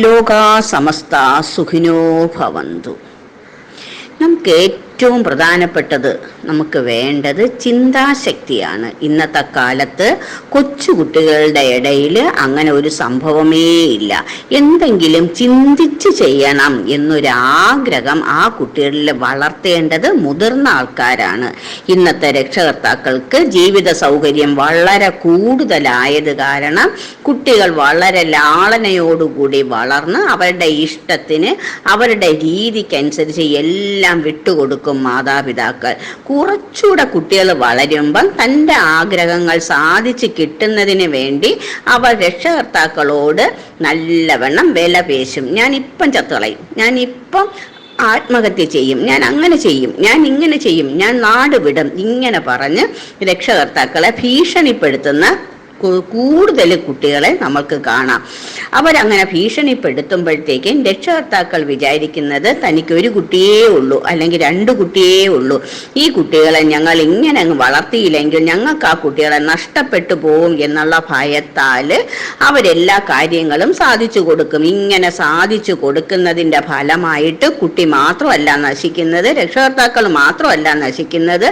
ലോകാ സമസ്ത സുഖിനോ ഭവന്തു. നമുക്ക് ഏറ്റവും പ്രധാനപ്പെട്ടത്, നമുക്ക് വേണ്ടത് ചിന്താശക്തിയാണ്. ഇന്നത്തെ കാലത്ത് കൊച്ചുകുട്ടികളുടെ ഇടയിൽ അങ്ങനെ ഒരു സംഭവമേ ഇല്ല. എന്തെങ്കിലും ചിന്തിച്ച് ചെയ്യണം എന്നൊരാഗ്രഹം ആ കുട്ടികളിൽ വളർത്തേണ്ടത് മുതിർന്ന ആൾക്കാരാണ്. ഇന്നത്തെ രക്ഷകർത്താക്കൾക്ക് ജീവിത സൗകര്യം വളരെ കൂടുതലായത് കാരണം കുട്ടികൾ വളരെ ലാളനയോടുകൂടി വളർന്ന് അവരുടെ ഇഷ്ടത്തിന് അവരുടെ രീതിക്കനുസരിച്ച് എല്ലാം വിട്ടുകൊടുക്കും മാതാപിതാക്കൾ. കുറച്ചുകൂടെ കുട്ടികൾ വളരുമ്പം തൻ്റെ ആഗ്രഹങ്ങൾ സാധിച്ചു കിട്ടുന്നതിന് വേണ്ടി അവർ രക്ഷകർത്താക്കളോട് നല്ലവണ്ണം വില പേശും. ഞാനിപ്പം ചത്തുകളയും, ഞാനിപ്പം ആത്മഹത്യ ചെയ്യും, ഞാൻ അങ്ങനെ ചെയ്യും, ഞാൻ ഇങ്ങനെ ചെയ്യും, ഞാൻ നാട് വിടും, ഇങ്ങനെ പറഞ്ഞ് രക്ഷകർത്താക്കളെ ഭീഷണിപ്പെടുത്തുന്ന കൂടുതൽ കുട്ടികളെ നമ്മൾക്ക് കാണാം. അവരങ്ങനെ ഭീഷണിപ്പെടുത്തുമ്പോഴത്തേക്കും രക്ഷകർത്താക്കൾ വിചാരിക്കുന്നത് തനിക്ക് ഒരു കുട്ടിയേ ഉള്ളൂ, അല്ലെങ്കിൽ 2 കുട്ടിയേ ഉള്ളൂ, ഈ കുട്ടികളെ ഞങ്ങൾ ഇങ്ങനെ അങ്ങ് വളർത്തിയില്ലെങ്കിൽ ഞങ്ങൾക്ക് ആ കുട്ടികളെ നഷ്ടപ്പെട്ടു പോകും എന്നുള്ള ഭയത്താൽ അവരെല്ലാ കാര്യങ്ങളും സാധിച്ചു കൊടുക്കും. ഇങ്ങനെ സാധിച്ചു കൊടുക്കുന്നതിൻ്റെ ഫലമായിട്ട് കുട്ടി മാത്രമല്ല നശിക്കുന്നത്, രക്ഷകർത്താക്കൾ മാത്രമല്ല നശിക്കുന്നത്,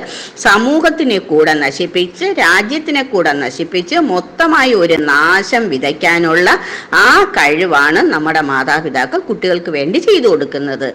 സമൂഹത്തിനെ കൂടെ നശിപ്പിച്ച് രാജ്യത്തിനെ കൂടെ നശിപ്പിച്ച് മൊത്തമായി ഒരു നാശം വിതയ്ക്കാനുള്ള ആ കഴിവാണ് നമ്മുടെ മാതാപിതാക്കൾ കുട്ടികൾക്ക് വേണ്ടി ചെയ്തു കൊടുക്കുന്നത്.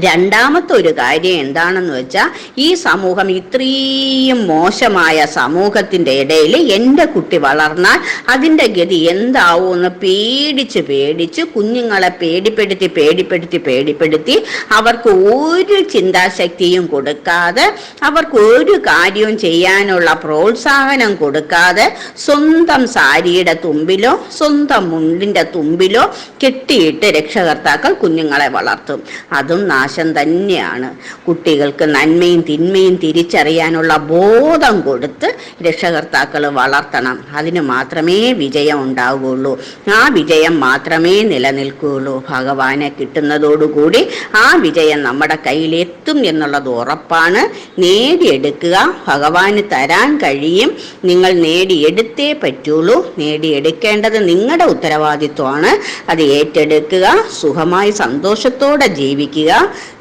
രണ്ടാമത്തെ ഒരു കാര്യം എന്താണെന്ന് വെച്ചാൽ, ഈ സമൂഹം ഇത്രയും മോശമായ സമൂഹത്തിൻ്റെ ഇടയിൽ എൻ്റെ കുട്ടി വളർന്നാൽ അതിൻ്റെ ഗതി എന്താവുമെന്ന് പേടിച്ച് കുഞ്ഞുങ്ങളെ പേടിപ്പെടുത്തി അവർക്ക് ഒരു ചിന്താശക്തിയും കൊടുക്കാതെ, അവർക്ക് ഒരു കാര്യവും ചെയ്യാനുള്ള പ്രോത്സാഹനം കൊടുക്കാതെ സ്വന്തം സാരിയുടെ തുമ്പിലോ സ്വന്തം മുണ്ടിൻ്റെ തുമ്പിലോ കെട്ടിയിട്ട് രക്ഷകർത്താക്കൾ കുഞ്ഞുങ്ങളെ വളർത്തും. അതും നാശം തന്നെയാണ്. കുട്ടികൾക്ക് നന്മയും തിന്മയും തിരിച്ചറിയാനുള്ള ബോധം കൊടുത്ത് രക്ഷകർത്താക്കൾ വളർത്തണം. അതിന് മാത്രമേ വിജയം ഉണ്ടാവുകയുള്ളൂ, ആ വിജയം മാത്രമേ നിലനിൽക്കുകയുള്ളൂ. ഭഗവാനെ കിട്ടുന്നതോടുകൂടി ആ വിജയം നമ്മുടെ കയ്യിലെത്തും എന്നുള്ളത് ഉറപ്പാണ്. നേടിയെടുക്കുക, ഭഗവാന് തരാൻ കഴിയും. നിങ്ങൾ നേടിയെടുത്തേ പറ്റുള്ളൂ. നേടിയെടുക്കേണ്ടത് നിങ്ങളുടെ ഉത്തരവാദിത്വമാണ്. അത് ഏറ്റെടുക്കുക, സുഖമായി സന്തോഷത്തോടെ ജീവിക്കുക.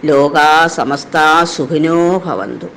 ലോകാ സമസ്ത സുഖിനോ ഭവന്തു.